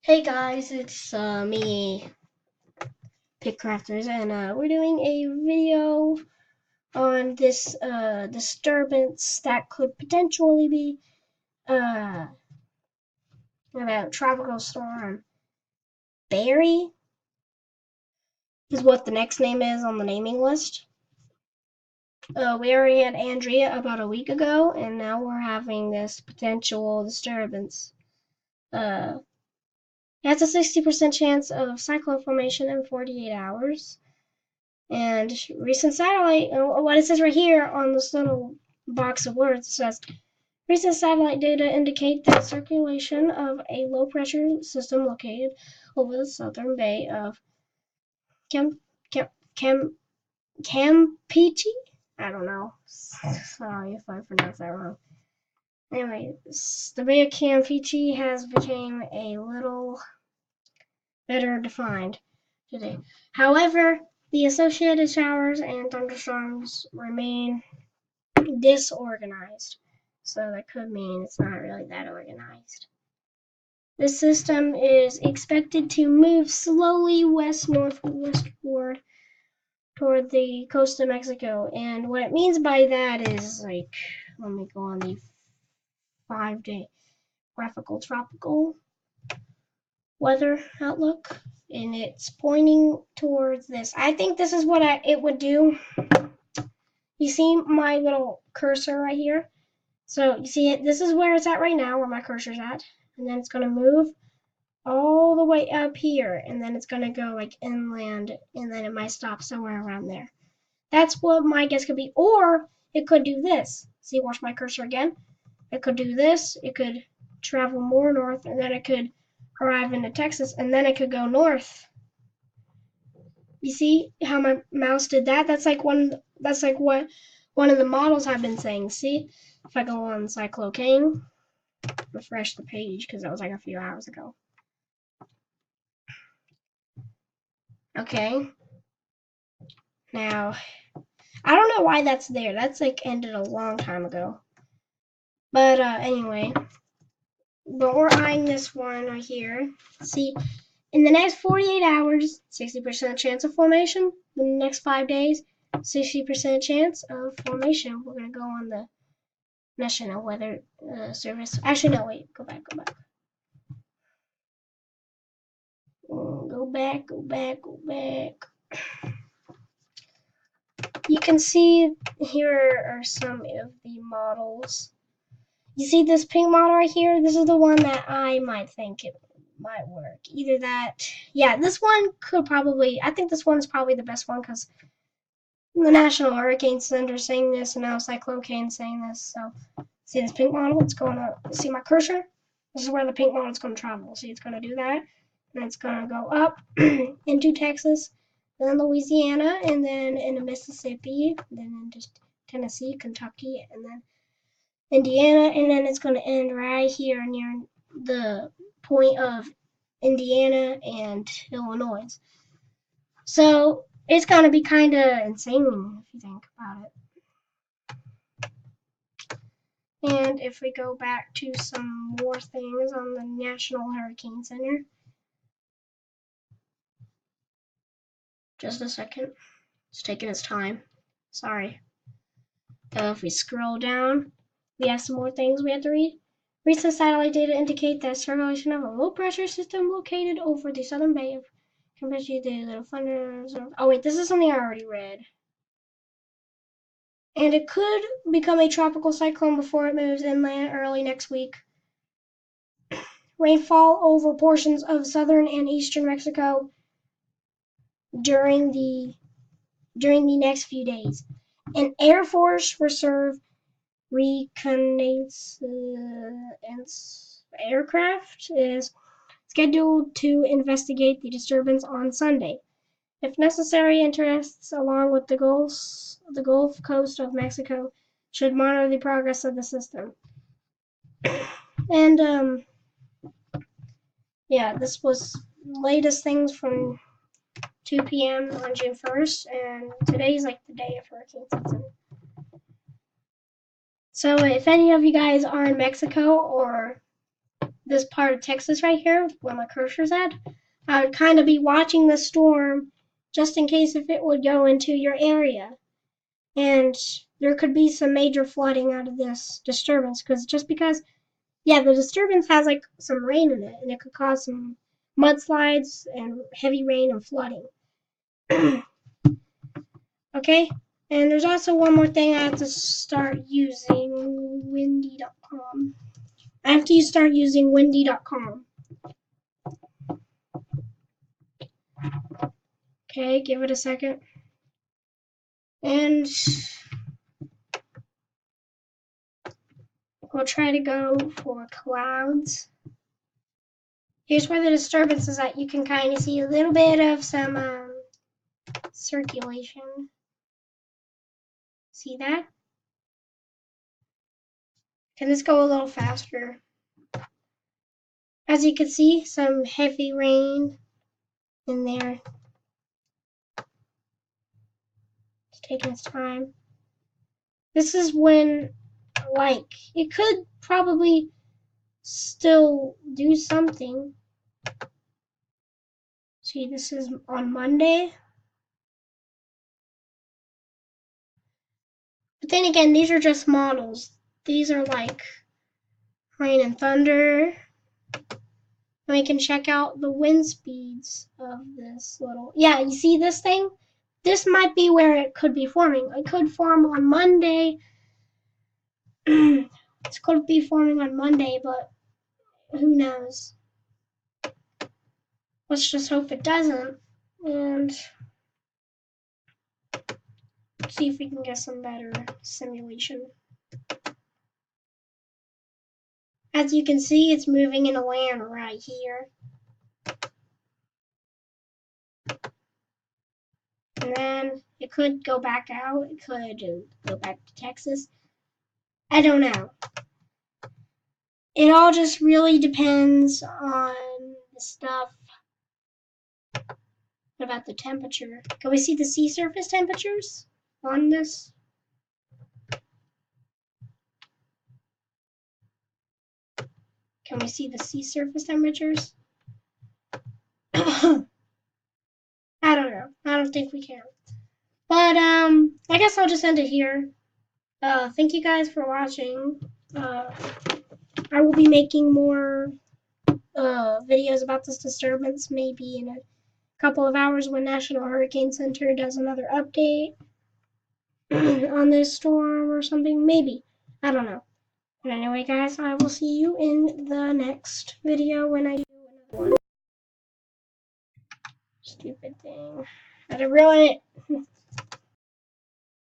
Hey guys, it's me, Pickcrafters, and we're doing a video on this disturbance that could potentially be uh, about Tropical Storm Barry, is what the next name is on the naming list. We already had Andrea about a week ago, and now we're having this potential disturbance. Uh, it has a 60% chance of cyclone formation in 48 hours. And recent satellite, what it says right here on this little box of words, it says recent satellite data indicate that circulation of a low pressure system located over the southern bay of Cam, Cam, Cam, Campeche? I don't know. Sorry if I pronounced that wrong. Anyway, the Bay of Campeche has become a little better defined today. However, the associated showers and thunderstorms remain disorganized. So that could mean it's not really that organized. The system is expected to move slowly west-northwestward toward the coast of Mexico. And what it means by that is like, let me go on the 5-day graphical tropical weather outlook. And it's pointing towards this. I think this is what it would do. You see my little cursor right here? So you see it, this is where it's at right now, where my cursor's at. And then it's going to move all the way up here. And then it's going to go like inland. And then it might stop somewhere around there. That's what my guess could be. Or it could do this. See, watch my cursor again. It could do this. It could travel more north. And then it could arrive into Texas. And then it could go north. You see how my mouse did that? That's like what one of the models have been saying. See? If I go on Cyclocane, refresh the page because that was like a few hours ago. Okay. Now, I don't know why that's there. That's like ended a long time ago. But anyway, but we're eyeing this one right here. See, in the next 48 hours, 60% chance of formation. The next 5 days, 60% chance of formation. We're going to go on the National Weather Service. Actually, no, wait. Go back. Go back. You can see here are some of the models. You see this pink model right here? This is the one that I might think it might work. Either that, yeah, this one could probably, I think this one is probably the best one because the National Hurricane Center is saying this and now Cyclocane is saying this. So, see this pink model? It's going to, see my cursor? This is where the pink model is going to travel. See, it's going to do that. And it's going to go up into Texas, then Louisiana, and then into Mississippi, then into Tennessee, Kentucky, and then Indiana, and then it's going to end right here near the point of Indiana and Illinois. So it's going to be kind of insane if you think about it. And if we go back to some more things on the National Hurricane Center, just a second. It's taking its time. Sorry. If we scroll down, we have some more things we have to read. Recent satellite data indicate that circulation of a low-pressure system located over the southern bay of Campeche, the little thunders. Oh wait, this is something I already read. And it could become a tropical cyclone before it moves inland early next week. Rainfall over portions of southern and eastern Mexico during the next few days. An Air Force Reserve reconnaissance aircraft is scheduled to investigate the disturbance on Sunday. If necessary, interests along with the Gulf Coast of Mexico should monitor the progress of the system. And yeah, this was latest things from 2 p.m. on June 1st, and today's like the day of hurricane season. So if any of you guys are in Mexico or this part of Texas right here, where my cursor's at, I would kind of be watching the storm just in case if it would go into your area. And there could be some major flooding out of this disturbance, because the disturbance has like some rain in it, and it could cause some mudslides and heavy rain and flooding. Okay, and there's also one more thing. I have to start using windy.com. I have to start using windy.com. Okay, give it a second. And we'll try to go for clouds. Here's where the disturbance is at. You can kind of see a little bit of some circulation. See that? Can this go a little faster? As you can see, some heavy rain in there. It's taking its time. This is when, like, it could probably still do something. See, this is on Monday. But then again, these are just models. These are like rain and thunder. And we can check out the wind speeds of this little... Yeah, you see this thing? This might be where it could be forming. It could form on Monday. It could be forming on Monday, but who knows? Let's just hope it doesn't. And see if we can get some better simulation. As you can see, it's moving in a land right here. And then it could go back out. It could go back to Texas. I don't know. It all just really depends on the stuff. What about the temperature? Can we see the sea surface temperatures on this? Can we see the sea surface temperatures? I don't know. I don't think we can. But I guess I'll just end it here. Thank you guys for watching. I will be making more videos about this disturbance maybe in a couple of hours when National Hurricane Center does another update on this storm or something. Maybe. I don't know. But anyway, guys, I will see you in the next video when I do another one. Stupid thing. Had to ruin it.